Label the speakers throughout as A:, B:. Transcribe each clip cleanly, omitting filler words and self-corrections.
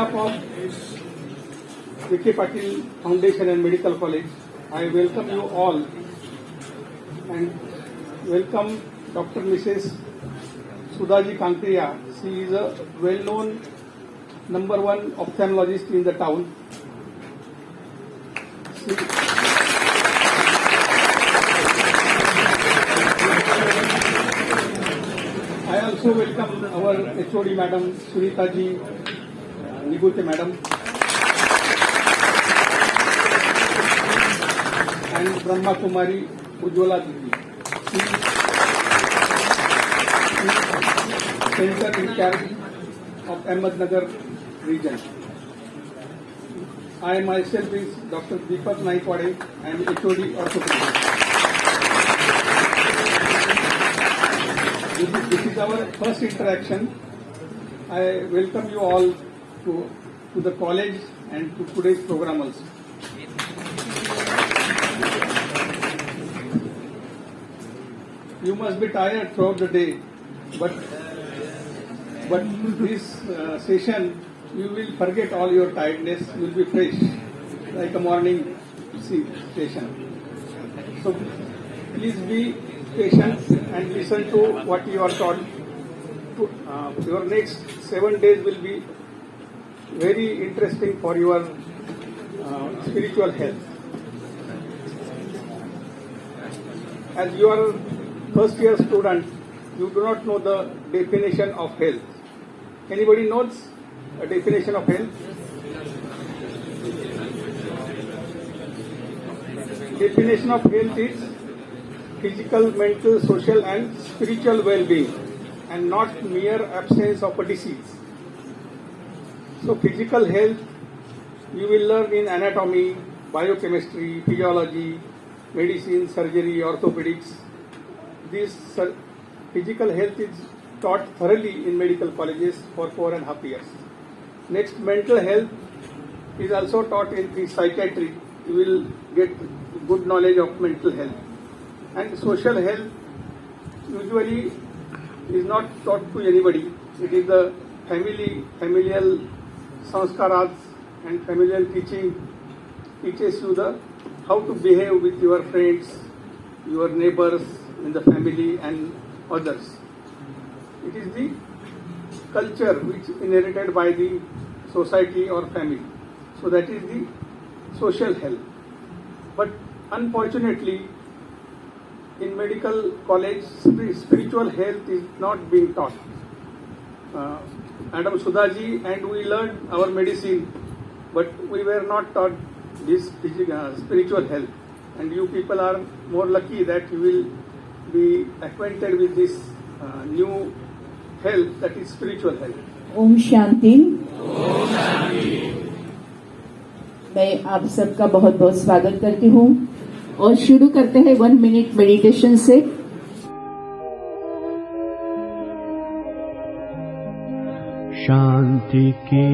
A: behalf of Vicky Patil Foundation and Medical College, I welcome you all and welcome Dr. Mrs. Sudhaji Kankriya. She is a well-known #1 ophthalmologist in the town. I also welcome our HOD Madam Sunita ji, Nigute Madam, and Brahma Kumari Ujjwala Didi. Center in charge of Ahmednagar region. I myself is Dr. Deepak Naikwade and HOD Orthopedics. This is our first interaction. I welcome you all to the college and to today's program also. You must be tired throughout the day, but this session you will forget all your tiredness. You will be fresh like a morning session. So please be patient and listen to what you are taught. Your next 7 days will be very interesting for your spiritual health. As you are first year student, you do not know the definition of health. Anybody knows a definition of health? Definition of health is physical, mental, social and spiritual well-being and not mere absence of a disease. So physical health you will learn in anatomy, biochemistry, physiology, medicine, surgery, orthopedics. This physical health is taught thoroughly in medical colleges for 4.5 years. Next, mental health is also taught in psychiatry. You will get good knowledge of mental health. And social health usually is not taught to anybody. It is the familial sanskaras and familial teaching teaches you how to behave with your friends, your neighbors, in the family and others. It is the culture which is inherited by the society or family. So that is the social health. But unfortunately, in medical college, spiritual health is not being taught. Madam Sudhaji and we learned our medicine, but we were not taught this spiritual health. And you people are more lucky that you will be acquainted with this new health, that is spiritual health.
B: ओम शांति। मैं आप सबका बहुत बहुत स्वागत करती हूँ और शुरू करते हैं 1 मिनट मेडिटेशन से।
C: शांति की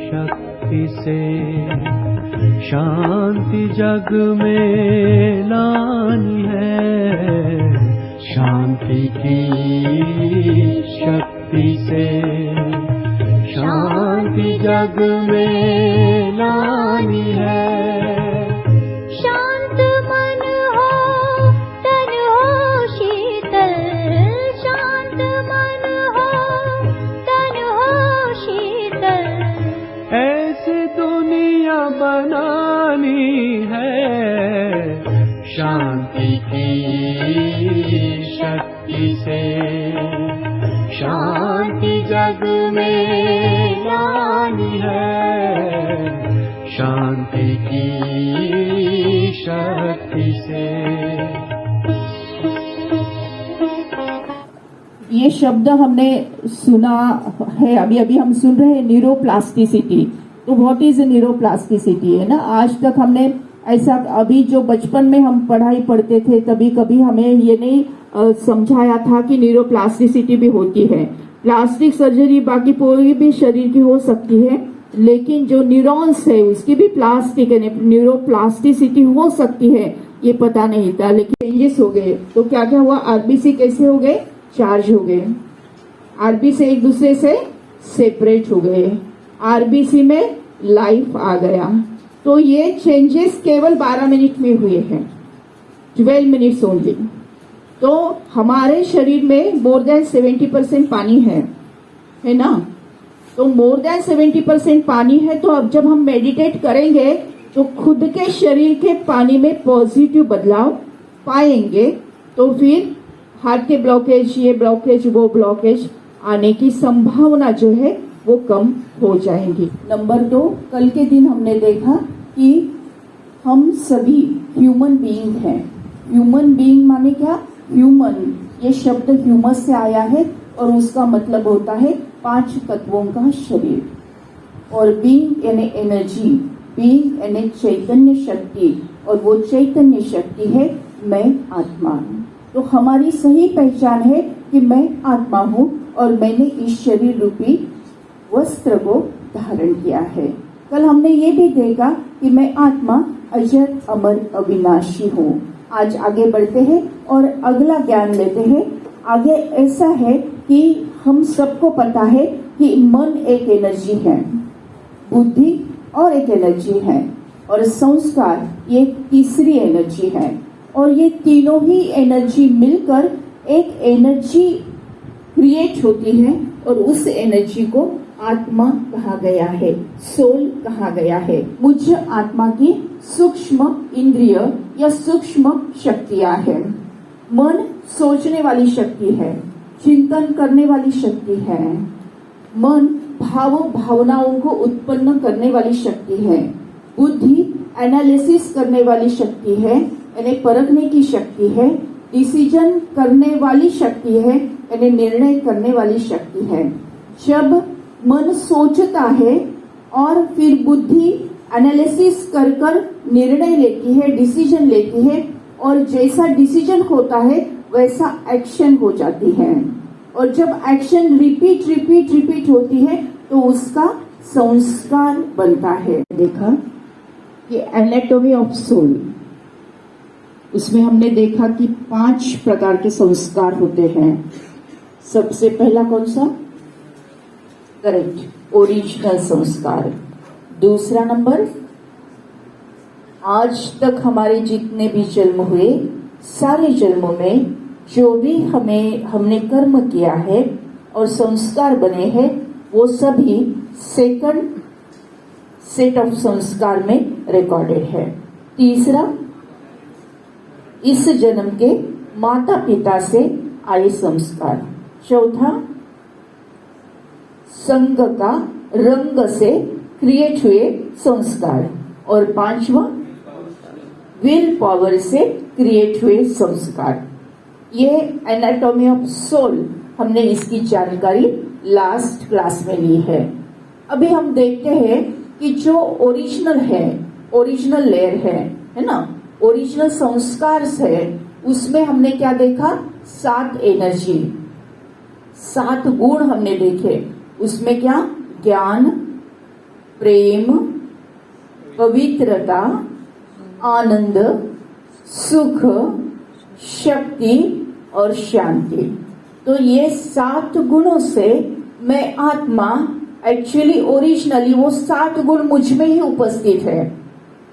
C: शक्ति से शांति जग में लानी है। शांति की शक्ति से शांति जग में लानी है।
D: शांत मन हो तन हो शीतल, शांत मन हो तन हो शीतल।
C: ऐसी दुनिया बनानी है शांति की शक्ति से शांति जग में लानी है। शांति की शक्ति से।
B: ये शब्द हमने सुना है, अभी हम सुन रहे हैं न्यूरोप्लास्टिसिटी। तो व्हाट इज न्यूरोप्लास्टिसिटी है ना। आज तक हमने ऐसा, अभी जो बचपन में हम पढ़ाई पढ़ते थे तभी कभी हमें ये नहीं समझाया था कि न्यूरोप्लास्टिसिटी भी होती है। प्लास्टिक सर्जरी बाकी पूरी भी शरीर की हो सकती है, लेकिन जो न्यूरॉन्स है उसकी भी प्लास्टिक न्यूरोप्लास्टिसिटी हो सकती है, ये पता नहीं था। लेकिन चेंजेस हो गए तो क्या क्या हुआ, आरबीसी कैसे हो गए, चार्ज हो गए। आरबी से एक दूसरे से सेपरेट हो गए, आरबीसी में लाइफ आ गया। तो ये चेंजेस केवल 12 मिनट में हुए हैं, 12 मिनट्स ओनली। तो हमारे शरीर में मोर देन 70% पानी है ना। तो मोर देन 70% पानी है। तो अब जब हम मेडिटेट करेंगे तो खुद के शरीर के पानी में पॉजिटिव बदलाव पाएंगे। तो फिर हार्ट के ब्लॉकेज, ये ब्लॉकेज, वो ब्लॉकेज आने की संभावना जो है वो कम हो जाएंगी। नंबर 2, कल के दिन हमने देखा कि हम सभी ह्यूमन बीइंग हैं। ह्यूमन बीइंग माने क्या? ह्यूमन, ये शब्द ह्यूमस से आया है और उसका मतलब होता है 5 तत्वों का शरीर। और बीइंग यानी एनर्जी, बीइंग यानी चैतन्य शक्ति, और वो चैतन्य शक्ति है मैं आत्मा हूँ। तो हमारी सही पहचान है कि मैं आत्मा हूँ और मैंने इस शरीर रूपी वस्त्र को धारण किया है। कल हमने ये भी देखा कि मैं आत्मा अजर अमर अविनाशी हूँ। आज आगे बढ़ते हैं और अगला ज्ञान लेते हैं। आगे ऐसा है कि हम सबको पता है कि मन एक एनर्जी है, बुद्धि और एक एनर्जी है, और संस्कार ये तीसरी एनर्जी है। और ये तीनों ही एनर्जी मिलकर एक एनर्जी क्रिएट होती है और उस एनर्जी को आत्मा कहा गया है, सोल कहा गया है। मुझ आत्मा की सूक्ष्म इंद्रिय या सूक्ष्म शक्तियां हैं। मन सोचने वाली शक्ति है, चिंतन करने वाली शक्ति है। मन भावनाओं को उत्पन्न करने वाली शक्ति है। बुद्धि एनालिसिस करने वाली शक्ति है, यानी परखने की शक्ति है। डिसीजन करने वाली शक्ति है, यानी निर्णय करने वाली शक्ति है। जब मन सोचता है और फिर बुद्धि एनालिसिस कर निर्णय लेती है, डिसीजन लेती है, और जैसा डिसीजन होता है वैसा एक्शन हो जाती है। और जब एक्शन रिपीट होती है तो उसका संस्कार बनता है। देखा कि एनाटॉमी ऑफ सोल, उसमें हमने देखा कि 5 प्रकार के संस्कार होते हैं। सबसे पहला कौन सा? करेक्ट, ओरिजिनल संस्कार। दूसरा नंबर, आज तक हमारे जितने भी जन्म हुए, सारे जन्मों में जो भी हमने कर्म किया है और संस्कार बने हैं, वो सभी सेकंड सेट ऑफ संस्कार में रिकॉर्डेड है। तीसरा, इस जन्म के माता पिता से आए संस्कार। चौथा, संग का रंग से क्रिएट हुए संस्कार। और 5वां, विल पावर से क्रिएट हुए संस्कार। ये एनाटॉमी ऑफ सोल, हमने इसकी जानकारी लास्ट क्लास में ली है। अभी हम देखते हैं कि जो ओरिजिनल है, ओरिजिनल लेयर है ना, ओरिजिनल संस्कार है, उसमें हमने क्या देखा? 7 एनर्जी, 7 गुण हमने देखे। उसमें क्या? ज्ञान, प्रेम, पवित्रता, आनंद, सुख, शक्ति और शांति। तो ये 7 गुणों से मैं आत्मा, एक्चुअली ओरिजिनली वो 7 गुण मुझ में ही उपस्थित है,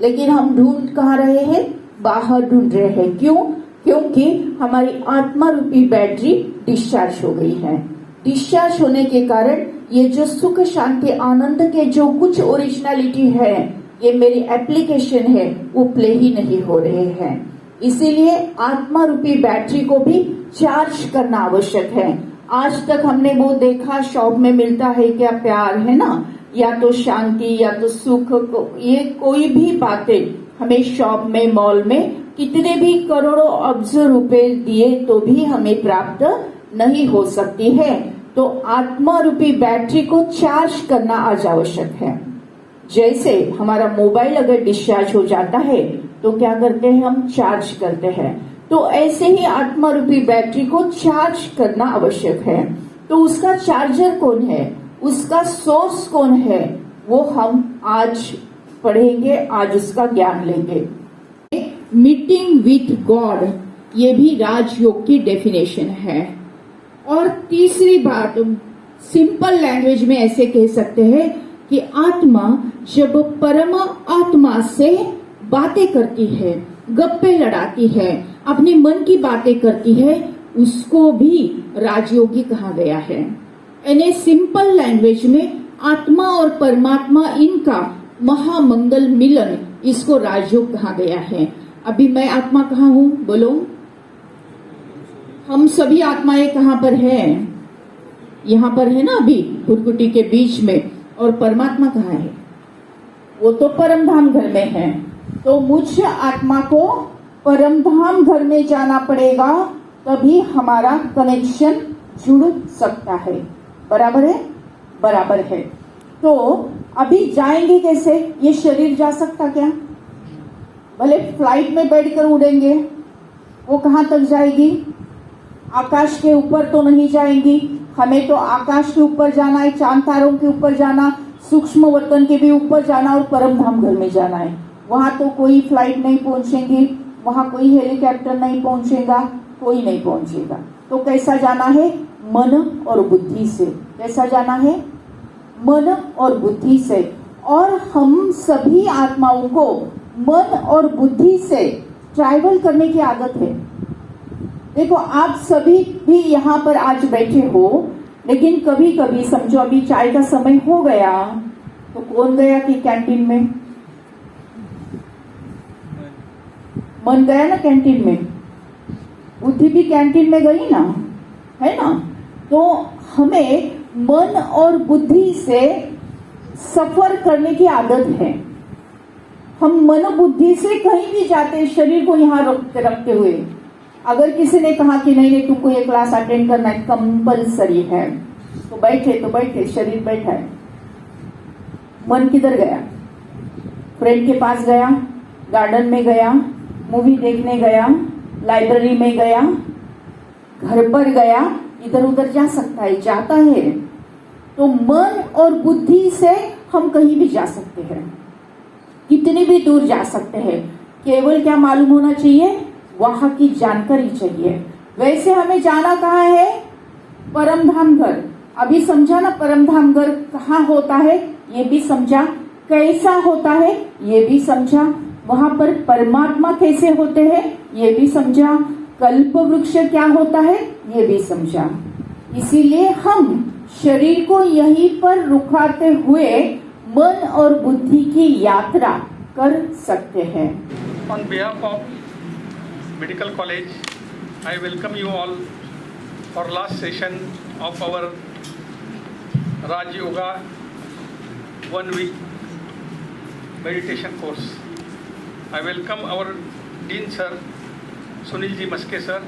B: लेकिन हम ढूंढ कहाँ रहे हैं? बाहर ढूंढ रहे हैं। क्यों? क्योंकि हमारी आत्मा रूपी बैटरी डिस्चार्ज हो गई है। डिस्चार्ज होने के कारण ये जो सुख, शांति, आनंद के जो कुछ ओरिजिनलिटी है, ये मेरी एप्लीकेशन है, वो प्ले ही नहीं हो रहे हैं। इसीलिए आत्मा रूपी बैटरी को भी चार्ज करना आवश्यक है। आज तक हमने वो देखा, शॉप में मिलता है क्या? प्यार, है ना, या तो शांति, या तो सुख, ये कोई भी बातें हमें शॉप में, मॉल में कितने भी करोड़ों अब्ज रुपए दिए तो भी हमें प्राप्त नहीं हो सकती है। तो आत्मा रूपी बैटरी को चार्ज करना आज आवश्यक है। जैसे हमारा मोबाइल अगर डिस्चार्ज हो जाता है तो क्या करते हैं? हम चार्ज करते हैं। तो ऐसे ही आत्मा रूपी बैटरी को चार्ज करना आवश्यक है। तो उसका चार्जर कौन है, उसका सोर्स कौन है, वो हम आज पढ़ेंगे, आज उसका ज्ञान लेंगे। मीटिंग विथ गॉड, ये भी राजयोग की डेफिनेशन है। और तीसरी बात, सिंपल लैंग्वेज में ऐसे कह सकते हैं कि आत्मा जब परम आत्मा से बातें करती है, गप्पे लड़ाती है, अपने मन की बातें करती है, उसको भी राजयोगी कहा गया है। यानी सिंपल लैंग्वेज में आत्मा और परमात्मा इनका महामंगल मिलन, इसको राजयोग कहा गया है। अभी मैं आत्मा कहाँ हूँ बोलो? हम सभी आत्माएं कहाँ पर हैं? यहाँ पर है ना, अभी भुरकुटी के बीच में। और परमात्मा कहाँ है? वो तो परमधाम घर में है। तो मुझ आत्मा को परमधाम घर में जाना पड़ेगा, तभी हमारा कनेक्शन जुड़ सकता है। बराबर है? बराबर है। तो अभी जाएंगे कैसे? ये शरीर जा सकता क्या? भले फ्लाइट में बैठकर उड़ेंगे, वो कहाँ तक जाएगी? आकाश के ऊपर तो नहीं जाएंगी। हमें तो आकाश के ऊपर जाना है, चांद तारों के ऊपर जाना, सूक्ष्म वतन के भी ऊपर जाना और परमधाम घर में जाना है। वहां तो कोई फ्लाइट नहीं पहुंचेंगी, वहां कोई हेलीकॉप्टर नहीं पहुंचेगा, कोई नहीं पहुंचेगा। तो कैसा जाना है? मन और बुद्धि से। कैसा जाना है? मन और बुद्धि से। और हम सभी आत्माओं को मन और बुद्धि से ट्रैवल करने की आदत है। देखो, आप सभी भी यहाँ पर आज बैठे हो, लेकिन कभी कभी समझो अभी चाय का समय हो गया तो कौन गया कि कैंटीन में? मन गया ना कैंटीन में, बुद्धि भी कैंटीन में गई ना, है ना? तो हमें मन और बुद्धि से सफर करने की आदत है। हम मन बुद्धि से कहीं भी जाते हैं, शरीर को यहाँ रखते हुए। अगर किसी ने कहा कि नहीं नहीं तुमको ये क्लास अटेंड करना है, कंपलसरी है, तो बैठे, शरीर बैठा है। मन किधर गया? फ्रेंड के पास गया, गार्डन में गया, मूवी देखने गया, लाइब्रेरी में गया, घर पर गया, इधर उधर जा सकता है, जाता है। तो मन और बुद्धि से हम कहीं भी जा सकते हैं, कितनी भी दूर जा सकते हैं। केवल क्या मालूम होना चाहिए? वहां की जानकारी चाहिए। वैसे हमें जाना कहाँ है? परमधाम घर। अभी समझा ना, परमधाम घर कहाँ होता है ये भी समझा, कैसा होता है ये भी समझा, वहां पर परमात्मा कैसे होते हैं ये भी समझा, कल्प वृक्ष क्या होता है ये भी समझा। इसीलिए हम शरीर को यहीं पर रुकाते हुए मन और बुद्धि की यात्रा कर सकते हैं।
A: On behalf of Medical College, I welcome you all for last session of our Raj Yoga 1 week meditation course. I welcome our Dean Sir, Sunil Ji Maske Sir,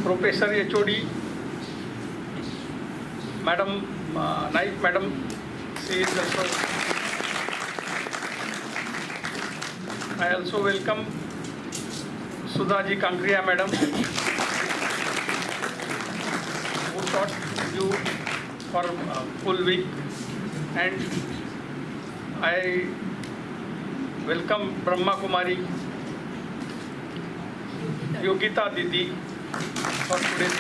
A: Professor HOD, Madam Naik Madam, she is also. I also welcome Sudha Ji Kankriya Madam, who taught you for full week, and I welcome Brahma Kumari, Yogita Didi for today.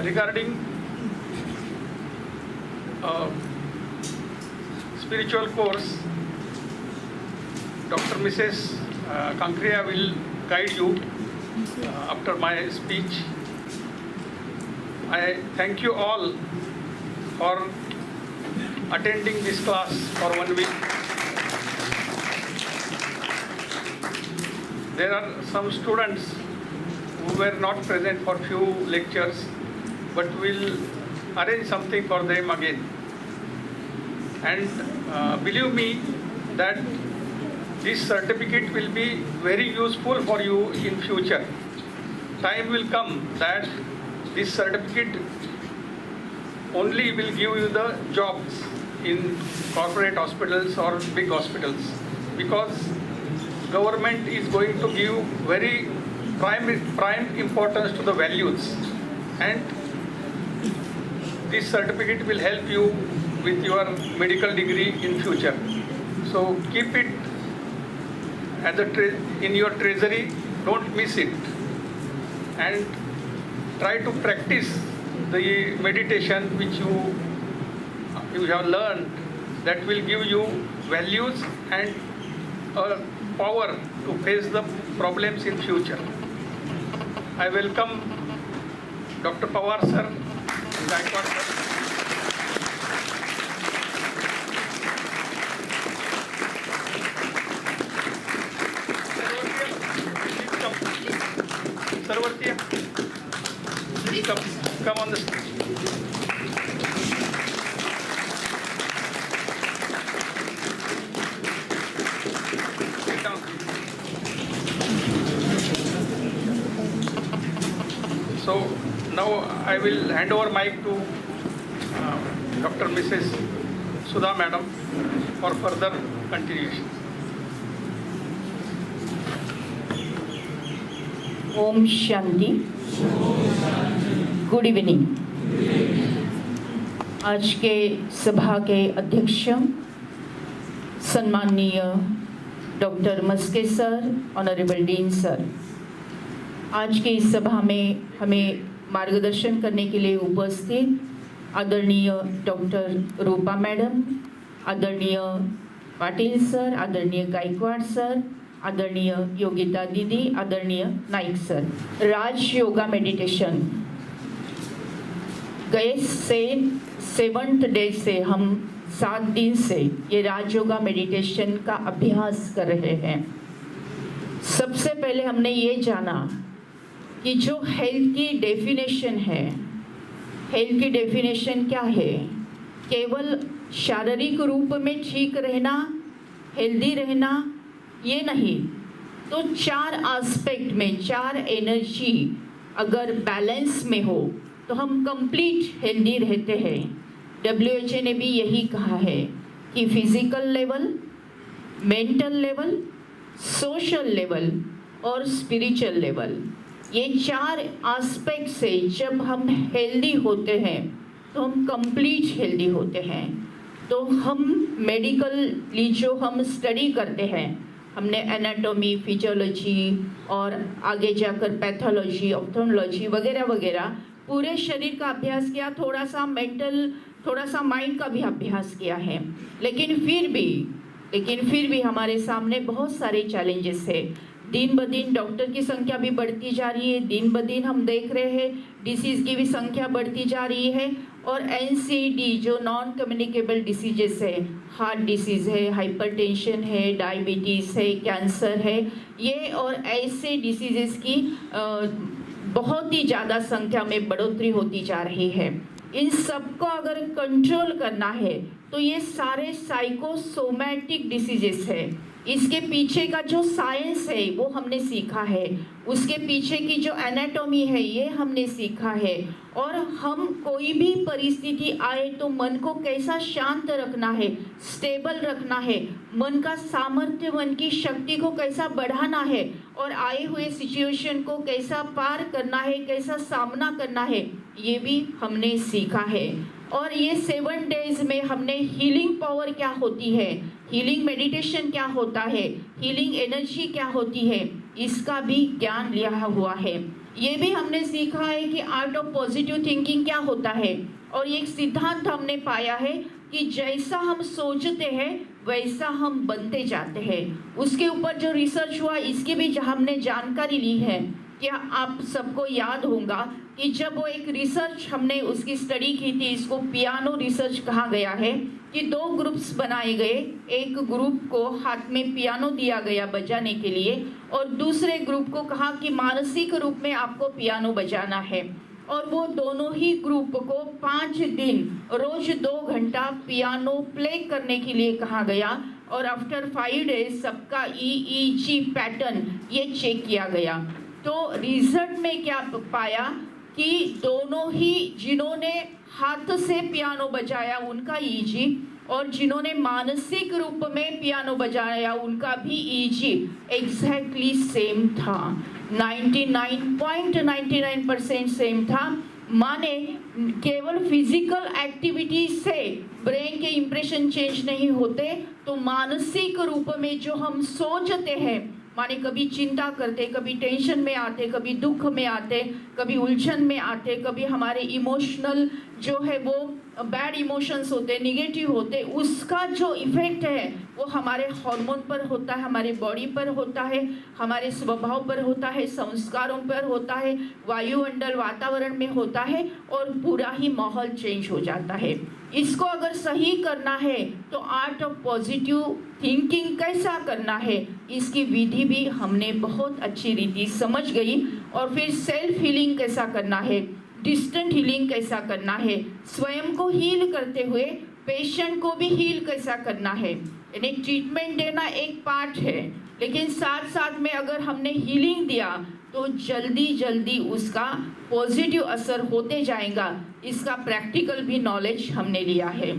A: Regarding spiritual course, Dr. Mrs. Kankriya will guide you after my speech. I thank you all for attending this class for 1 week. There are some students who were not present for few lectures, but we'll arrange something for them again. And believe me that this certificate will be very useful for you in future. Time will come that this certificate only will give you the jobs in corporate hospitals or big hospitals, because government is going to give very prime importance to the values, and this certificate will help you with your medical degree in future. So keep it as in your treasury, don't miss it, and try to practice the meditation which you have learned, that will give you values and power to face the problems in future. I welcome Dr. Pawar sir and Gaikwad sir. Sarvartiya, please come on the stage. Sit down. So now I will hand over mic to Dr. Mrs. Sudha Madam for further continuation.
B: ओम शांति। Good evening. आज के सभा के अध्यक्ष सम्माननीय doctor Maske sir, honourable dean sir, आज की इस सभा में हमें मार्गदर्शन करने के लिए उपस्थित आदरणीय डॉक्टर रूपा मैडम, आदरणीय पाटिल सर, आदरणीय गायकवाड़ सर, आदरणीय योगिता दीदी, आदरणीय नाइक सर। राज योगा मेडिटेशन गए से 7th डे से हम 7 दिन से ये राज योगा मेडिटेशन का अभ्यास कर रहे हैं। सबसे पहले हमने ये जाना कि जो हेल्थ की डेफिनेशन है, हेल्थ की डेफिनेशन क्या है? केवल शारीरिक रूप में ठीक रहना, हेल्दी रहना, ये नहीं, तो 4 एस्पेक्ट में 4 एनर्जी अगर बैलेंस में हो तो हम कंप्लीट हेल्दी रहते हैं। WHO ने भी यही कहा है कि physical level, mental level, social level और स्पिरिचुअल लेवल, ये 4 एस्पेक्ट से जब हम हेल्दी होते हैं तो हम कंप्लीट हेल्दी होते हैं। तो हम मेडिकली जो हम स्टडी करते हैं, हमने एनाटॉमी, फिजियोलॉजी और आगे जाकर पैथोलॉजी, ऑप्थेल्मोलॉजी वगैरह वगैरह पूरे शरीर का अभ्यास किया, थोड़ा सा मेंटल, थोड़ा सा माइंड का भी अभ्यास किया है। लेकिन फिर भी हमारे सामने बहुत सारे चैलेंजेस है। दिन ब दिन डॉक्टर की संख्या भी बढ़ती जा रही है, दिन ब दिन हम देख रहे हैं डिसीज़ की भी संख्या बढ़ती जा रही है। और NCD जो नॉन कम्युनिकेबल डिसीजेस है, हार्ट डिसीज़ है, हाइपरटेंशन है, डायबिटीज़ है, कैंसर है, ये और ऐसे डिसीजेस की बहुत ही ज़्यादा संख्या में बढ़ोतरी होती जा रही है। इन सबको अगर कंट्रोल करना है तो ये सारे साइकोसोमैटिक डिसीजेस है। इसके पीछे का जो साइंस है वो हमने सीखा है, उसके पीछे की जो एनाटॉमी है ये हमने सीखा है। और हम कोई भी परिस्थिति आए तो मन को कैसा शांत रखना है, स्टेबल रखना है, मन का सामर्थ्य, मन की शक्ति को कैसा बढ़ाना है और आए हुए सिचुएशन को कैसा पार करना है, कैसा सामना करना है, ये भी हमने सीखा है। और ये 7 डेज में हमने हीलिंग पावर क्या होती है, हीलिंग मेडिटेशन क्या होता है, हीलिंग एनर्जी क्या होती है, इसका भी ज्ञान लिया हुआ है। ये भी हमने सीखा है कि आर्ट ऑफ पॉजिटिव थिंकिंग क्या होता है। और एक सिद्धांत हमने पाया है कि जैसा हम सोचते हैं वैसा हम बनते जाते हैं। उसके ऊपर जो रिसर्च हुआ इसकी भी हमने जानकारी ली है। क्या आप सबको याद होगा कि जब वो एक रिसर्च हमने उसकी स्टडी की थी, इसको पियानो रिसर्च कहा गया है, कि 2 ग्रुप्स बनाए गए। एक ग्रुप को हाथ में पियानो दिया गया बजाने के लिए और दूसरे ग्रुप को कहा कि मानसिक रूप में आपको पियानो बजाना है। और वो दोनों ही ग्रुप को 5 दिन रोज 2 घंटा पियानो प्ले करने के लिए कहा गया। और आफ्टर 5 डेज सबका EEG पैटर्न ये चेक किया गया। तो रिजल्ट में क्या पाया कि दोनों ही जिन्होंने हाथ से पियानो बजाया उनका EEG और जिन्होंने मानसिक रूप में पियानो बजाया उनका भी EEG एग्जैक्टली सेम था, 99.99% सेम था। माने केवल फिजिकल एक्टिविटी से ब्रेन के इंप्रेशन चेंज नहीं होते, तो मानसिक रूप में जो हम सोचते हैं, माने कभी चिंता करते, कभी टेंशन में आते, कभी दुख में आते, कभी उलझन में आते, कभी हमारे इमोशनल जो है वो बैड इमोशंस होते, निगेटिव होते, उसका जो इफेक्ट है वो हमारे हार्मोन पर होता है, हमारे बॉडी पर होता है, हमारे स्वभाव पर होता है, संस्कारों पर होता है, वायुमंडल वातावरण में होता है और पूरा ही माहौल चेंज हो जाता है। इसको अगर सही करना है तो आर्ट ऑफ पॉजिटिव थिंकिंग कैसा करना है, इसकी विधि भी हमने बहुत अच्छी रीति समझ गई। और फिर सेल्फ हीलिंग कैसा करना है, डिस्टेंट हीलिंग कैसा करना है, स्वयं को हील करते हुए पेशेंट को भी हील कैसा करना है। यानी ट्रीटमेंट देना एक पार्ट है, लेकिन साथ साथ में अगर हमने हीलिंग दिया तो जल्दी जल्दी उसका पॉजिटिव असर होते जाएगा। इसका प्रैक्टिकल भी नॉलेज हमने लिया है।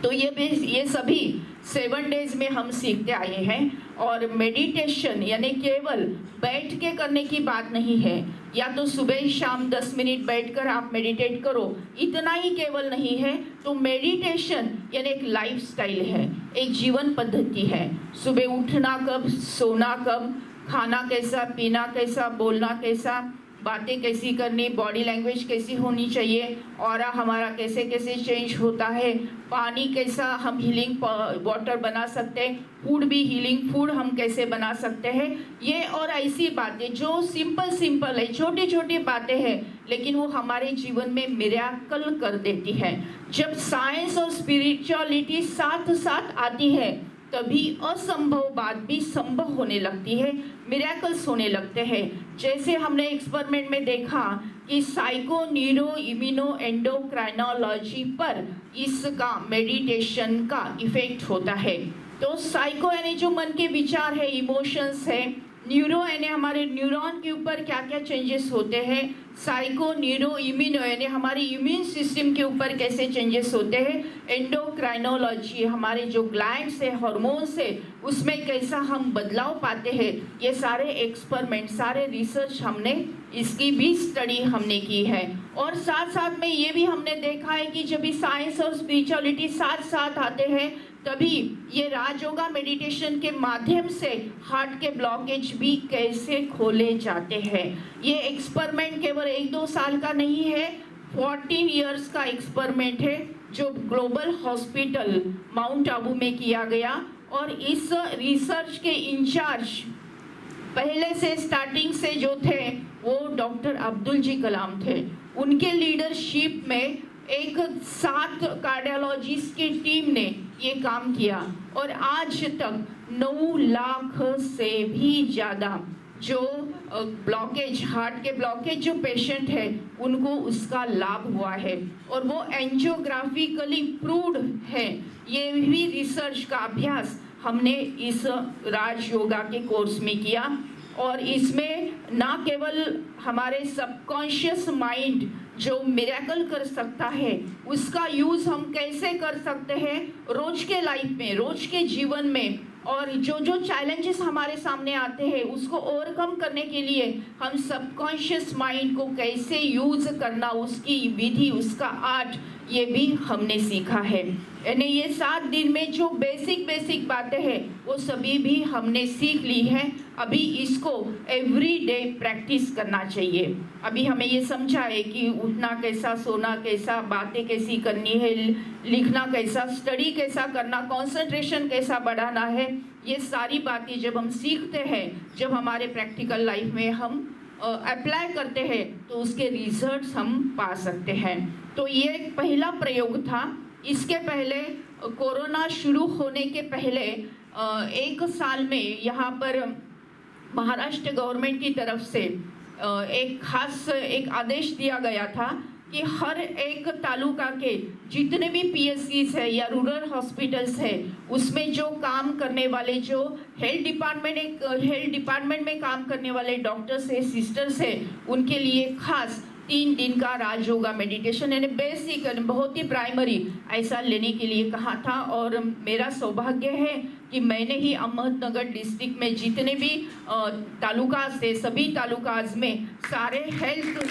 B: तो ये सभी 7 डेज में हम सीखते आए हैं। और मेडिटेशन यानी केवल बैठ के करने की बात नहीं है, या तो सुबह शाम 10 मिनट बैठकर आप मेडिटेट करो, इतना ही केवल नहीं है। तो मेडिटेशन यानी एक लाइफस्टाइल है, एक जीवन पद्धति है। सुबह उठना कब, सोना कब, खाना कैसा, पीना कैसा, बोलना कैसा, बातें कैसी करनी, बॉडी लैंग्वेज कैसी होनी चाहिए, ऑरा हमारा कैसे कैसे चेंज होता है, पानी कैसा हम हीलिंग वाटर बना सकते हैं, फूड भी हीलिंग फूड हम कैसे बना सकते हैं। ये और ऐसी बातें जो सिंपल है, छोटी छोटी बातें हैं, लेकिन वो हमारे जीवन में मिरेकल कर देती है। जब साइंस और स्पिरिचुअलिटी साथ साथ आती है तभी असंभव बात भी संभव होने लगती है, मिरेकल्स होने लगते हैं। जैसे हमने एक्सपेरिमेंट में देखा कि साइको न्यूरो इम्यूनो एंडोक्राइनोलॉजी पर इसका मेडिटेशन का इफेक्ट होता है। तो साइको यानी जो मन के विचार है, इमोशंस है, न्यूरो यानी हमारे न्यूरॉन के ऊपर क्या क्या चेंजेस होते हैं, साइको न्यूरो इम्यूनो यानी हमारी इम्यून सिस्टम के ऊपर कैसे चेंजेस होते हैं, एंडोक्राइनोलॉजी हमारे जो ग्लैंड्स है, हार्मोन्स है, उसमें कैसा हम बदलाव पाते हैं। ये सारे एक्सपेरिमेंट, सारे रिसर्च हमने इसकी भी स्टडी हमने की है। और साथ साथ में ये भी हमने देखा है कि जब भी साइंस और स्पिरिचुअलिटी साथ साथ आते हैं तभी ये राजयोगा मेडिटेशन के माध्यम से हार्ट के ब्लॉकेज भी कैसे खोले जाते हैं। ये एक्सपेरिमेंट केवल 1-2 साल का नहीं है, 14 इयर्स का एक्सपेरिमेंट है जो ग्लोबल हॉस्पिटल माउंट आबू में किया गया। और इस रिसर्च के इंचार्ज पहले से स्टार्टिंग से जो थे वो डॉक्टर अब्दुल जी कलाम थे। उनके लीडरशिप में एक 7 कार्डियोलॉजिस्ट की टीम ने ये काम किया और आज तक 9 लाख से भी ज़्यादा जो ब्लॉकेज, हार्ट के ब्लॉकेज जो पेशेंट है उनको उसका लाभ हुआ है और वो एंजियोग्राफिकली प्रूव्ड है। ये भी रिसर्च का अभ्यास हमने इस राजयोगा के कोर्स में किया। और इसमें ना केवल हमारे सबकॉन्शियस माइंड जो मिरेकल कर सकता है उसका यूज़ हम कैसे कर सकते हैं रोज के लाइफ में, रोज के जीवन में, और जो जो चैलेंजेस हमारे सामने आते हैं उसको ओवरकम करने के लिए हम सबकॉन्शियस माइंड को कैसे यूज़ करना, उसकी विधि, उसका आर्ट, ये भी हमने सीखा है। यानी ये 7 दिन में जो बेसिक बातें हैं वो सभी भी हमने सीख ली है। अभी इसको एवरी डे प्रैक्टिस करना चाहिए। अभी हमें ये समझा है कि उठना कैसा, सोना कैसा, बातें कैसी करनी है, लिखना कैसा, स्टडी कैसा करना, कंसंट्रेशन कैसा बढ़ाना है। ये सारी बातें जब हम सीखते हैं, जब हमारे प्रैक्टिकल लाइफ में हम अप्लाई करते हैं तो उसके रिजल्ट्स हम पा सकते हैं। तो ये एक पहला प्रयोग था। इसके पहले कोरोना शुरू होने के पहले 1 साल में यहाँ पर महाराष्ट्र गवर्नमेंट की तरफ से एक खास एक आदेश दिया गया था कि हर एक तालुका के जितने भी PSCs है या रूरल हॉस्पिटल्स है उसमें जो काम करने वाले, जो हेल्थ डिपार्टमेंट में काम करने वाले डॉक्टर्स है, सिस्टर्स है, उनके लिए खास 3 दिन का राजयोगा मेडिटेशन यानी बेसिक, बहुत ही प्राइमरी ऐसा लेने के लिए कहा था। और मेरा सौभाग्य है कि मैंने ही अहमदनगर डिस्ट्रिक्ट में जितने भी तालुकाज थे, सभी तालुकाज में सारे हेल्थ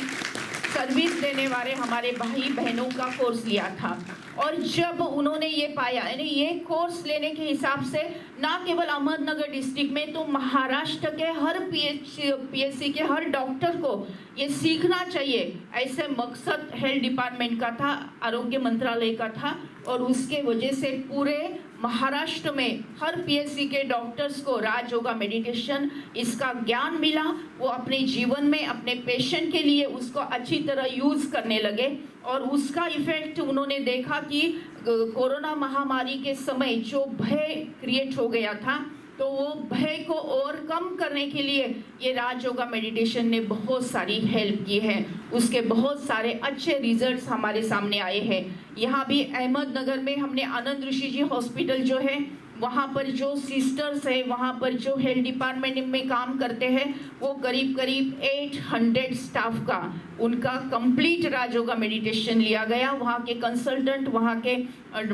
B: सर्विस देने वाले हमारे भाई बहनों का कोर्स लिया था। और जब उन्होंने ये पाया, यानी ये कोर्स लेने के हिसाब से ना केवल अहमदनगर डिस्ट्रिक्ट में तो महाराष्ट्र के हर पीएचसी के हर डॉक्टर को ये सीखना चाहिए, ऐसे मकसद हेल्थ डिपार्टमेंट का था, आरोग्य मंत्रालय का था। और उसके वजह से पूरे महाराष्ट्र में हर पीएचसी के डॉक्टर्स को राज योगा मेडिटेशन इसका ज्ञान मिला। वो अपने जीवन में अपने पेशेंट के लिए उसको अच्छी तरह यूज करने लगे और उसका इफेक्ट उन्होंने देखा कि कोरोना महामारी के समय जो भय क्रिएट हो गया था, तो वो भय को ओवरकम करने के लिए ये राज योगा मेडिटेशन ने बहुत सारी हेल्प की है। उसके बहुत सारे अच्छे रिजल्ट्स हमारे सामने आए हैं। यहाँ भी अहमदनगर में हमने आनंद ऋषि जी हॉस्पिटल जो है, वहाँ पर जो सिस्टर्स है, वहाँ पर जो हेल्थ डिपार्टमेंट में काम करते हैं, वो करीब 800 स्टाफ का उनका कंप्लीट राज योगा मेडिटेशन लिया गया। वहाँ के कंसल्टेंट, वहाँ के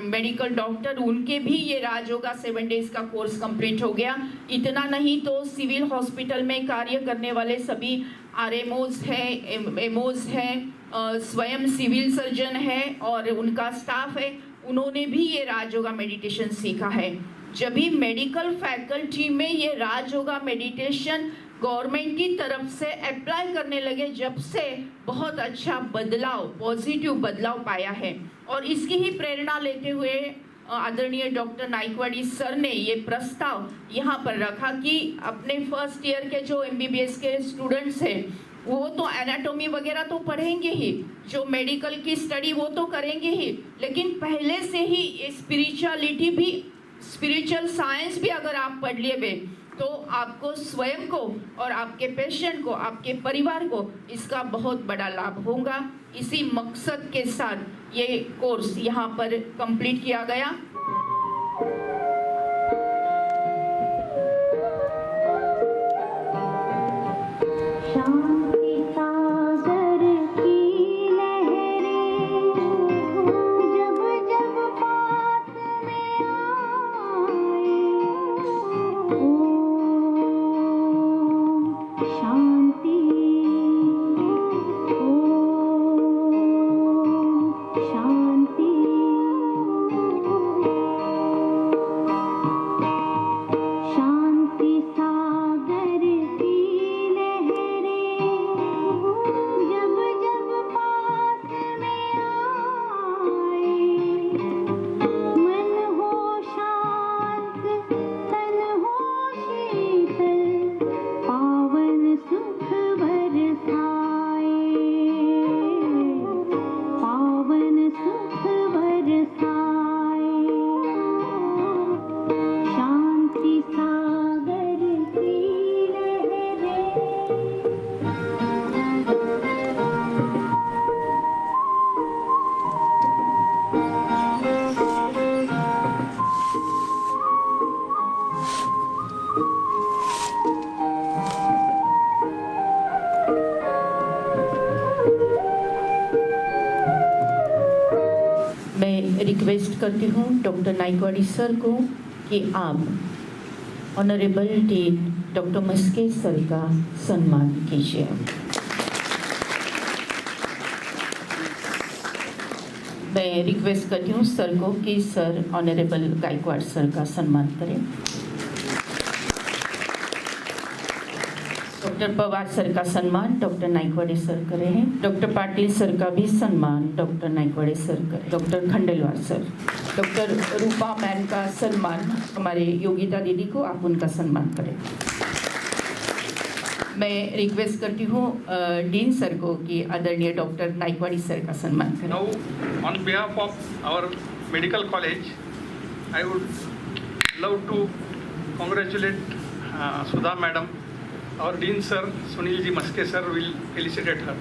B: मेडिकल डॉक्टर, उनके भी ये राज योगा 7 डेज का कोर्स कंप्लीट हो गया। इतना नहीं तो सिविल हॉस्पिटल में कार्य करने वाले सभी आरएमओज हैं, एमओज हैं, स्वयं सिविल सर्जन है और उनका स्टाफ है, उन्होंने भी ये राज योगा मेडिटेशन सीखा है। जब भी मेडिकल फैकल्टी में ये राज योगा मेडिटेशन गवर्नमेंट की तरफ से अप्लाई करने लगे, जब से बहुत अच्छा बदलाव, पॉजिटिव बदलाव पाया है। और इसकी ही प्रेरणा लेते हुए आदरणीय डॉक्टर नाइकवाड़ी सर ने ये प्रस्ताव यहाँ पर रखा कि अपने फर्स्ट ईयर के जो एमबीबीएस के स्टूडेंट्स हैं, वो तो एनाटॉमी वगैरह तो पढ़ेंगे ही, जो मेडिकल की स्टडी वो तो करेंगे ही, लेकिन पहले से ही स्पिरिचुअलिटी भी, स्पिरिचुअल साइंस भी अगर आप पढ़ लिए तो आपको स्वयं को और आपके पेशेंट को, आपके परिवार को इसका बहुत बड़ा लाभ होगा। इसी मकसद के साथ ये कोर्स यहाँ पर कंप्लीट किया गया। रिक्वेस्ट करती हूँ डॉक्टर नाइकवाड़ी सर को कि आप honourable dean doctor Maske sir का सम्मान कीजिए। मैं रिक्वेस्ट करती हूँ सर को कि सर ऑनरेबल गायकवाड़ सर का सम्मान करें। डॉक्टर पवार सर का सम्मान डॉक्टर नाइकवाड़े सर करे हैं। डॉक्टर पाटिल सर का भी सम्मान डॉक्टर नाइकवाड़े सर करें। डॉक्टर खंडेलवाल सर, डॉक्टर रूपा मैम का सम्मान हमारे योगिता दीदी को आप उनका सम्मान करें। मैं रिक्वेस्ट करती हूँ डीन सर को कि आदरणीय डॉक्टर नाइकवाड़ी सर का सम्मान करें।
A: Now, on behalf of our medical college, I would love to congratulate Sudha Madam. Our Dean Sir, Sunil Ji Maske Sir will felicitate her.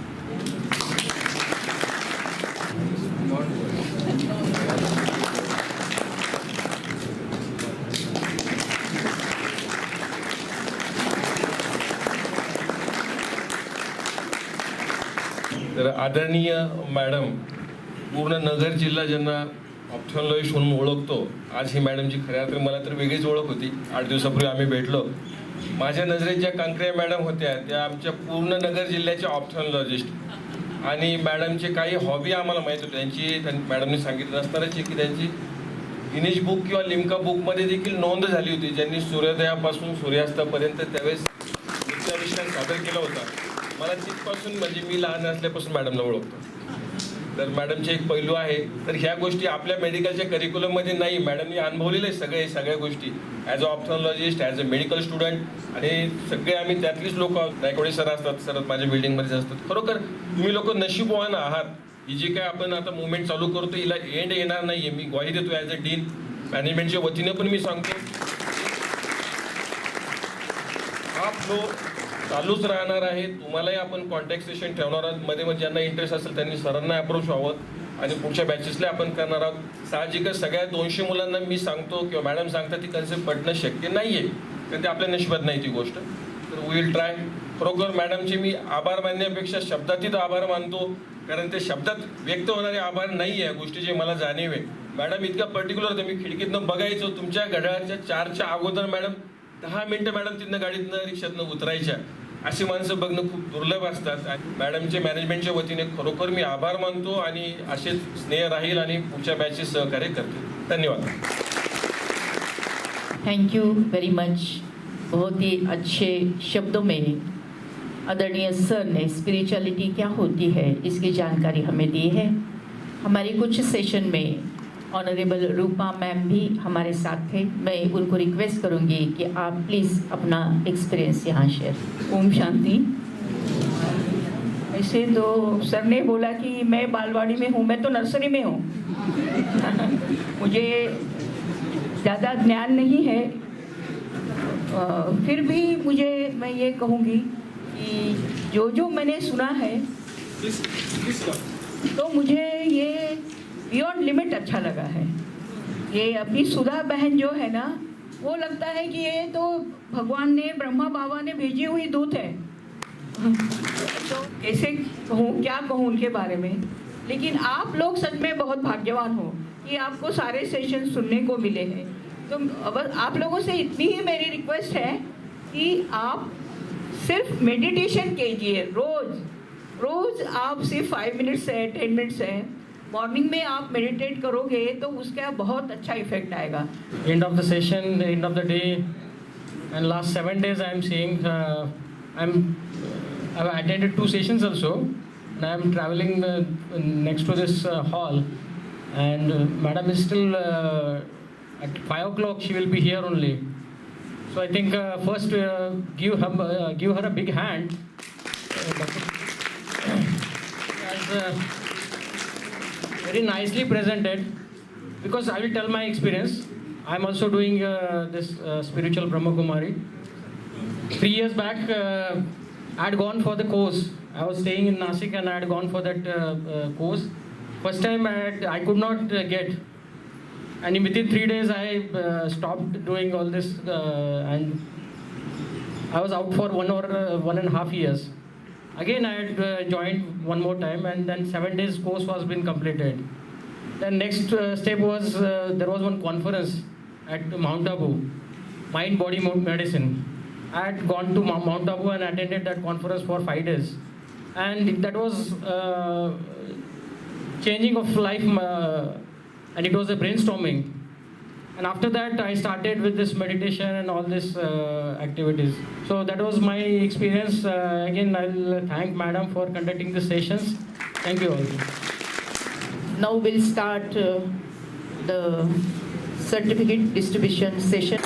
E: तर आदरणीय मॅडम, पूर्ण नगर जिल्हा ज्यांना ऑप्थॉल्मॉलॉजिस्ट म्हणून ओळखतो, आज ही मॅडमची खऱ्या अर्थाने मला तर वेगळीच ओळख होती। 8 दिवसापूर्वी आम्ही भेटलो। माझ्या नजरेत ज्या कांकरे मॅडम होत्या त्या आमच्या पूर्ण नगर जिल्ह्याच्या ऑप्थॉल्मॉलॉजिस्ट, आणि मॅडमचे काही हॉबी आम्हाला माहीत होते. मॅडमने सांगितलं असणारच आहे की त्यांची गिनीज बुक किंवा लिम्का बुकमध्ये देखील नोंद झाली होती, ज्यांनी सूर्योदयापासून सूर्यास्तापर्यंत त्यावेळेस नृत्याविष्कार सादर केला होता. मला तिथपासून म्हणजे मी लहान असल्यापासून मॅडमला ओळखतो. तर मॅडमचे एक पैलू आहे. तर ह्या गोष्टी आपल्या मेडिकलच्या करिक्युलममध्ये नाही, मॅडमनी अनुभवलेले सगळ्या गोष्टी as a ophthalmologist, as a medical student, आणि सगळे आम्ही त्यातलीच लोक आहोत. नायकवडे सर असतात, सर माझ्या बिल्डिंगमध्येच असतात. खरोखर तुम्ही लोक नशीबवान आहात. ही जी काय आपण आता मुवमेंट चालू करतो हिला एंड येणार नाही आहे. मी ग्वाही देतो ॲज अ डीन, मॅनेजमेंटच्या वतीने पण मी सांगतो हा फ्लो चालूच राहणार आहे. तुम्हालाही आपण कॉन्टॅक्ट सेशन ठेवणार आहोत. मध्ये ज्यांना इंटरेस्ट असेल त्यांनी सरांना अप्रोच व्हावं आणि पुढच्या बॅचेसला आपण करणार आहोत. साहजिकच सगळ्या 200 मुलांना मी सांगतो किंवा मॅडम सांगतात ती कन्सेप्ट पडणं शक्य नाही आहे, कारण ते आपल्या नशिबात नाही ती गोष्ट. तर विल ट्राय. खरोखर मॅडमचे मी आभार मानण्यापेक्षा शब्दातीत आभार मानतो, कारण ते शब्दात व्यक्त होणारे आभार नाही आहे गोष्टीची मला जाणीव आहे. मॅडम इतका पर्टिक्युलर होतं, मी खिडकीतनं बघायचो तुमच्या घड्याळाच्या 4च्या अगोदर मॅडम 10 मिनिटं मॅडम तिथनं गाडीतनं रिक्षातनं उतरायच्या. अशी माणसं बघणं खूप दुर्लभ असतात. मॅडमचे मॅनेजमेंटच्या वतीने खरोखर मी आभार मानतो आणि असेच स्नेह राहील आणि पुढच्या बॅचेस सहकार्य करतील. धन्यवाद.
B: Thank you very much. बहुत ही अच्छे शब्दों में आदरणीय सर ने स्पिरिचुअलिटी क्या होती है इसकी जानकारी हमें दी है. हमारे कुछ सेशन में ऑनरेबल रूपा मैम भी हमारे साथ थे. मैं उनको रिक्वेस्ट करूंगी कि आप प्लीज़ अपना एक्सपीरियंस यहाँ शेयर.
F: ओम शांति. ऐसे तो सर ने बोला कि मैं बालवाड़ी में हूँ, मैं तो नर्सरी में हूँ. मुझे ज़्यादा ज्ञान नहीं है, फिर भी मैं ये कहूँगी कि जो मैंने सुना है तो मुझे ये बियॉन्ड लिमिट अच्छा लगा है. ये अपनी सुधा बहन जो है ना, वो लगता है कि ये तो भगवान ने, ब्रह्मा बाबा ने भेजी हुई दूत है. तो कैसे कहूँ, क्या कहूँ उनके बारे में. लेकिन आप लोग सच में बहुत भाग्यवान हो कि आपको सारे सेशन सुनने को मिले हैं. तो अब आप लोगों से इतनी ही मेरी रिक्वेस्ट है कि आप सिर्फ मेडिटेशन कीजिए. रोज़ आप सिर्फ 5 मिनट्स है, 10 मिनट्स है, मॉर्निंग में आप मेडिटेट करोगे तो उसका बहुत अच्छा इफेक्ट आएगा.
G: End of the session, end of the day, and last 7 days I am seeing I've attended 2 sessions also, and I am traveling next to this hall, and madam is still at 5 o'clock she will be here only. So I think first give her a big hand. Very nicely presented, because I will tell my experience. I am also doing this spiritual Brahma Kumari. 3 years back, I had gone for the course. I was staying in Nasik and I had gone for that course. First time I could not get, and within 3 days I stopped doing all this, and I was out for 1.5 years. Again I had joined one more time, and then 7 days course was been completed. Then next step was there was one conference at Mount Abu, Mind Body Medicine. I had gone to Mount Abu and attended that conference for 5 days, and that was changing of life, and it was a brainstorming. And after that I started with this meditation and all this activities. So that was my experience. Again I'll thank madam for conducting the sessions. Thank you all.
B: Now we'll start the certificate distribution session.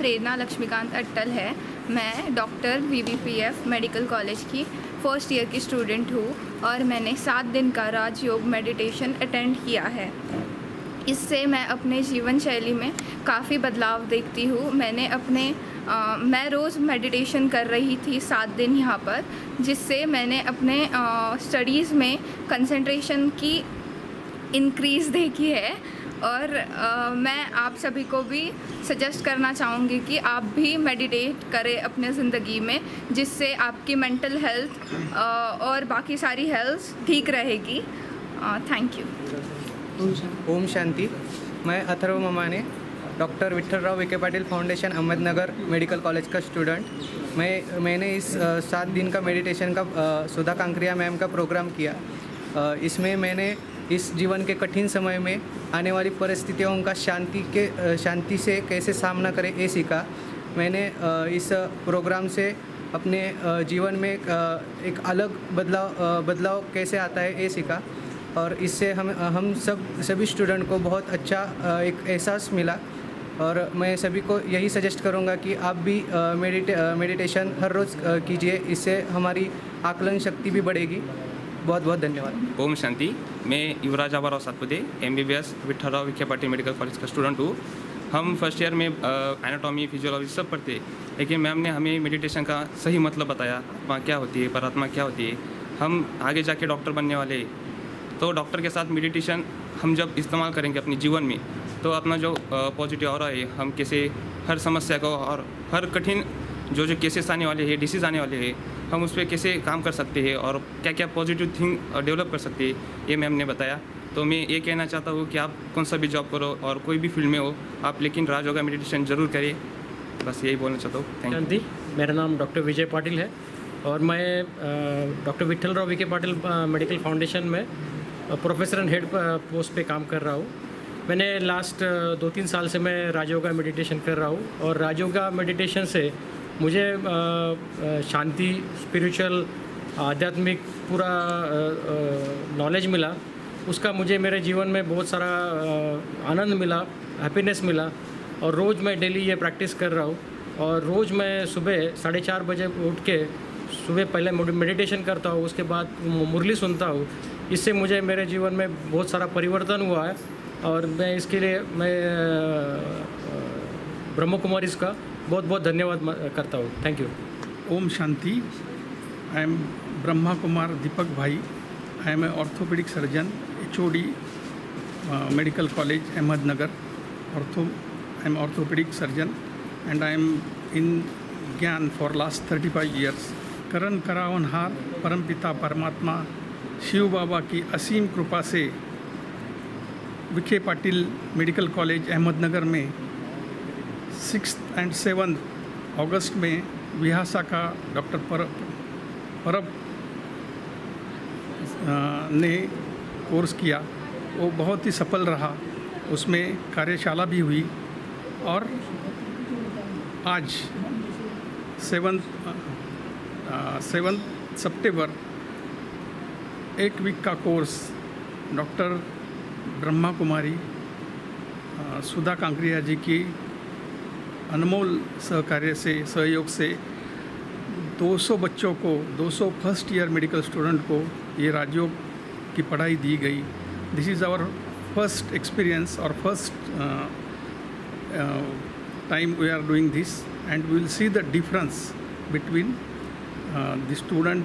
H: प्रेरणा लक्ष्मीकांत अट्टल है। मैं doctor VVPF medical college की first year की student हूँ और मैंने 7 दिन का राजयोग meditation attend किया है। इससे मैं अपने जीवन शैली में काफ़ी बदलाव देखती हूँ। मैं रोज़ मेडिटेशन कर रही थी 7 दिन यहाँ पर, जिससे मैंने अपने स्टडीज़ में कंसंट्रेशन की इंक्रीज़ देखी है। और मैं आप सभी को भी सजेस्ट करना चाहूँगी कि आप भी मेडिटेट करें अपने ज़िंदगी में, जिससे आपकी मेंटल हेल्थ और बाकी सारी हेल्थ ठीक रहेगी। Thank you.
I: ओम शांति। मैं Atharva Mamane, doctor Vitthalrao Vikhe Patil foundation Ahmednagar medical college का स्टूडेंट। मैंने इस 7 दिन का मेडिटेशन का सुधा कांकरिया मैम का प्रोग्राम किया। इसमें मैंने इस जीवन के कठिन समय में आने वाली परिस्थितियों का शांति से कैसे सामना करें ये सीखा। मैंने इस प्रोग्राम से अपने जीवन में एक अलग बदलाव कैसे आता है ये सीखा। और इससे हम सभी स्टूडेंट को बहुत अच्छा एक एहसास मिला। और मैं सभी को यही सजेस्ट करूंगा कि आप भी मेडिटेशन हर रोज़ कीजिए, इससे हमारी आकलन शक्ति भी बढ़ेगी। बहुत बहुत धन्यवाद।
J: ओम शांति। मैं युवराज आबाराव Satpute MBBS Vitthalrao Vikhe Patil medical college का स्टूडेंट हूँ। हम फर्स्ट ईयर में एनाटॉमी फिजियोलॉजी सब पढ़ते, लेकिन मैम ने हमें मेडिटेशन का सही मतलब बताया, आत्मा क्या होती है, परात्मा क्या होती है। हम आगे जाके डॉक्टर बनने वाले, तो डॉक्टर के साथ मेडिटेशन हम जब इस्तेमाल करेंगे अपने जीवन में, तो अपना जो पॉजिटिव ऑरा है, हम कैसे हर समस्या को और हर कठिन जो केसेस आने वाले हैं, डिसीज़ आने वाले हैं, हम उस पर कैसे काम कर सकते हैं और क्या क्या पॉजिटिव थिंग डेवलप कर सकते हैं, ये मैम ने बताया। तो मैं ये कहना चाहता हूँ कि आप कौन सा भी जॉब करो और कोई भी फील्ड में हो आप, लेकिन राजयोगा मेडिटेशन ज़रूर करिए। बस यही बोलना चाहता हूँ। Thank you.
G: मेरा नाम डॉक्टर विजय पाटिल है और मैं doctor Vitthalrao Vikhe Patil medical foundation में प्रोफेसर एंड हेड पोस्ट पे काम कर रहा हूँ। मैंने लास्ट 2-3 साल से मैं राजयोगा मेडिटेशन कर रहा हूँ और राजयोगा मेडिटेशन से मुझे शांति, स्पिरिचुअल, आध्यात्मिक पूरा नॉलेज मिला। उसका मुझे मेरे जीवन में बहुत सारा आनंद मिला, हैप्पीनेस मिला। और रोज़ मैं डेली ये प्रैक्टिस कर रहा हूँ और रोज़ मैं सुबह 4:30 बजे उठ के सुबह पहले मेडिटेशन करता हूँ, उसके बाद मुरली सुनता हूँ। इससे मुझे मेरे जीवन में बहुत सारा परिवर्तन हुआ है और मैं इसके लिए ब्रह्म कुमारीज़ का बहुत बहुत धन्यवाद करता हूँ। Thank you.
A: Om Shanti. I am Brahma Kumar Deepak Bhai. I am a orthopaedic surgeon, HOD medical college Ahmednagar. I am orthopedic surgeon and I am in ज्ञान for last 35 years। करण करावनहार परमपिता परमात्मा शिव बाबा की असीम कृपा से विखे पाटिल मेडिकल कॉलेज अहमदनगर में 6 और 7 अगस्त में विहासा का डॉक्टर परब ने कोर्स किया। वो बहुत ही सफल रहा, उसमें कार्यशाला भी हुई। और आज 7 सितंबर 1 वीक का कोर्स डॉक्टर ब्रह्मा कुमारी सुधा कांकरिया जी की अनमोल सहयोग से 200 बच्चों को, 200 फर्स्ट ईयर मेडिकल स्टूडेंट को ये राजयोग की पढ़ाई दी गई। This is our first experience और first time we are doing this, and we will see the difference between the student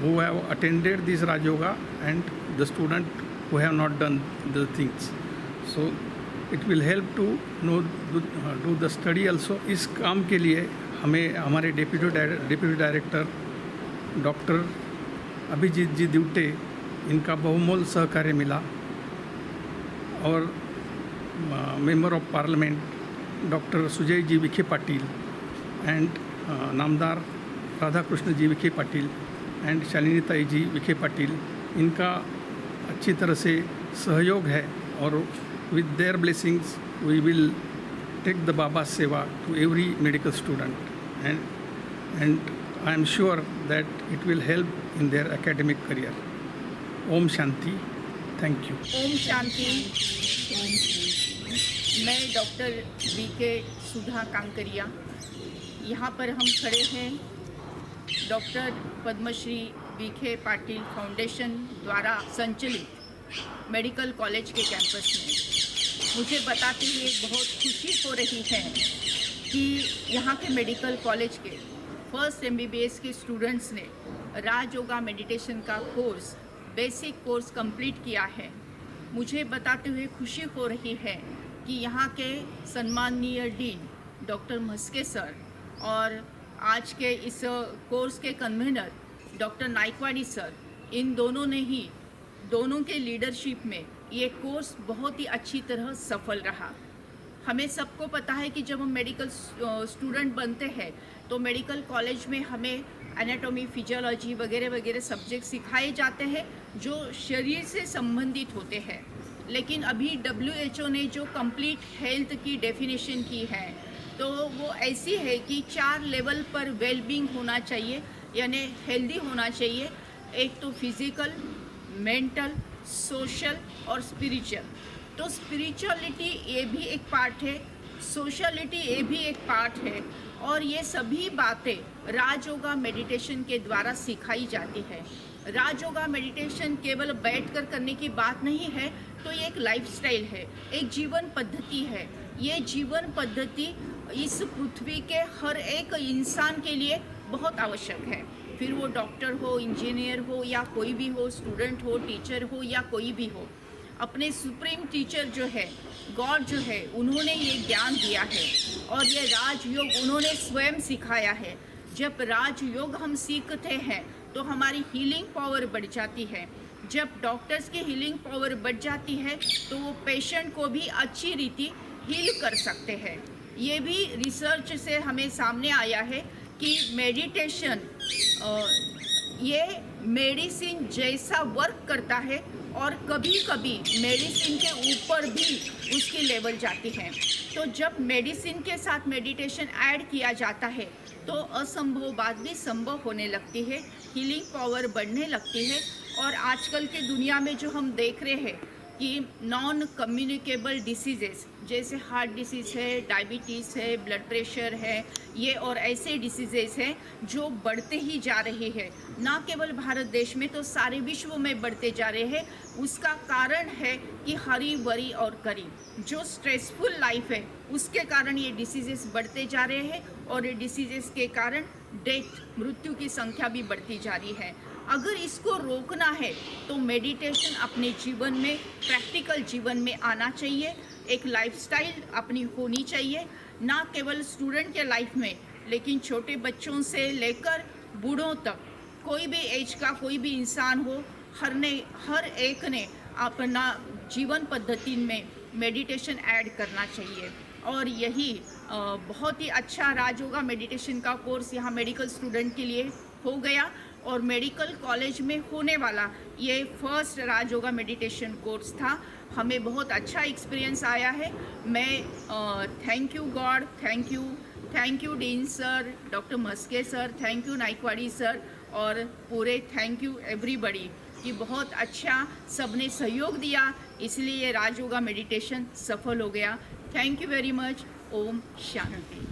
A: who have attended this Raj Yoga and the student who have not done the things. So it will help to do the study also। इस काम के लिए हमें हमारे deputy director doctor Abhijit ji Divate, इनका बहुमूल्य सहकार्य मिला। और member of parliament doctor Sujay ji Vikhe Patil and नामदार राधा कृष्ण जी विखे पाटिल एंड शालिनीताई जी विखे पाटिल, इनका अच्छी तरह से सहयोग है। और with their blessings we will take the Baba seva to every medical student and I am sure that it will help in their academic career. Om Shanti. Thank you.
H: Om Shanti.
F: मैं doctor VK सुधा कांकरिया, यहाँ पर हम खड़े हैं डॉक्टर पद्मश्री विखे पाटिल फाउंडेशन द्वारा संचालित मेडिकल कॉलेज के campus में। मुझे बताते हुए बहुत खुशी हो रही है कि यहाँ के मेडिकल कॉलेज के फर्स्ट MBBS के स्टूडेंट्स ने राज योगा मेडिटेशन का कोर्स, बेसिक कोर्स कंप्लीट किया है। मुझे बताते हुए खुशी हो रही है कि यहाँ के सम्माननीय डीन डॉक्टर मस्के सर और आज के इस कोर्स के कन्वीनर डॉक्टर नाइकवाड़ी सर, इन दोनों के लीडरशिप में ये कोर्स बहुत ही अच्छी तरह सफल रहा। हमें सबको पता है कि जब हम मेडिकल स्टूडेंट बनते हैं तो मेडिकल कॉलेज में हमें एनाटॉमी, फिजियोलॉजी वगैरह वगैरह सब्जेक्ट सिखाए जाते हैं जो शरीर से संबंधित होते हैं। लेकिन अभी WHO ने जो कंप्लीट हेल्थ की डेफिनेशन की है तो वो ऐसी है कि 4 लेवल पर वेलबींग होना चाहिए, यानी हेल्दी होना चाहिए। एक तो फिजिकल, मेंटल, सोशल और स्पिरिचुअल। तो स्पिरिचुअलिटी ये भी एक पार्ट है, सोशलिटी ये भी एक पार्ट है, और ये सभी बातें राज योगा मेडिटेशन के द्वारा सिखाई जाती है। राज योगा मेडिटेशन केवल बैठकर करने की बात नहीं है, तो ये एक लाइफस्टाइल है, एक जीवन पद्धति है। ये जीवन पद्धति इस पृथ्वी के हर एक इंसान के लिए बहुत आवश्यक है, फिर वो डॉक्टर हो, इंजीनियर हो या कोई भी हो, स्टूडेंट हो, टीचर हो या कोई भी हो। अपने सुप्रीम टीचर जो है, गॉड जो है, उन्होंने ये ज्ञान दिया है और ये राजयोग उन्होंने स्वयं सिखाया है। जब राजयोग हम सीखते हैं तो हमारी हीलिंग पावर बढ़ जाती है। जब डॉक्टर्स की हीलिंग पावर बढ़ जाती है तो वो पेशेंट को भी अच्छी रीति हील कर सकते हैं। ये भी रिसर्च से हमें सामने आया है कि मेडिटेशन ये मेडिसिन जैसा वर्क करता है और कभी कभी मेडिसिन के ऊपर भी उसकी लेवल जाती है। तो जब मेडिसिन के साथ मेडिटेशन ऐड किया जाता है तो असंभव बात भी संभव होने लगती है, हीलिंग पावर बढ़ने लगती है। और आजकल के दुनिया में जो हम देख रहे हैं कि नॉन कम्युनिकेबल डिसीजेस जैसे हार्ट डिसीज़ है, डायबिटीज़ है, ब्लड प्रेशर है, ये और ऐसे डिसीजेस हैं जो बढ़ते ही जा रहे हैं, ना केवल भारत देश में तो सारे विश्व में बढ़ते जा रहे हैं। उसका कारण है कि हरी बरी और करी जो स्ट्रेसफुल लाइफ है उसके कारण ये डिसीजेस बढ़ते जा रहे हैं और ये डिसीजेस के कारण डेथ, मृत्यु की संख्या भी बढ़ती जा रही है। अगर इसको रोकना है तो मेडिटेशन अपने जीवन में, प्रैक्टिकल जीवन में आना चाहिए। एक लाइफस्टाइल अपनी होनी चाहिए, ना केवल स्टूडेंट के लाइफ में, लेकिन छोटे बच्चों से लेकर बूढ़ों तक, कोई भी एज का कोई भी इंसान हो, हर एक ने अपना जीवन पद्धति में मेडिटेशन ऐड करना चाहिए। और यही बहुत ही अच्छा राजयोगा मेडिटेशन का कोर्स यहाँ मेडिकल स्टूडेंट के लिए हो गया और मेडिकल कॉलेज में होने वाला ये फर्स्ट राजयोगा मेडिटेशन कोर्स था। हमें बहुत अच्छा एक्सपीरियंस आया है। मैं thank you God, thank you dean sir, doctor Maske sir, thank you Naikwadi sir और पूरे थैंक यू एवरीबडी कि बहुत अच्छा सबने सहयोग दिया, इसलिए राजयोगा मेडिटेशन सफल हो गया। Thank you very much. ओम शांति।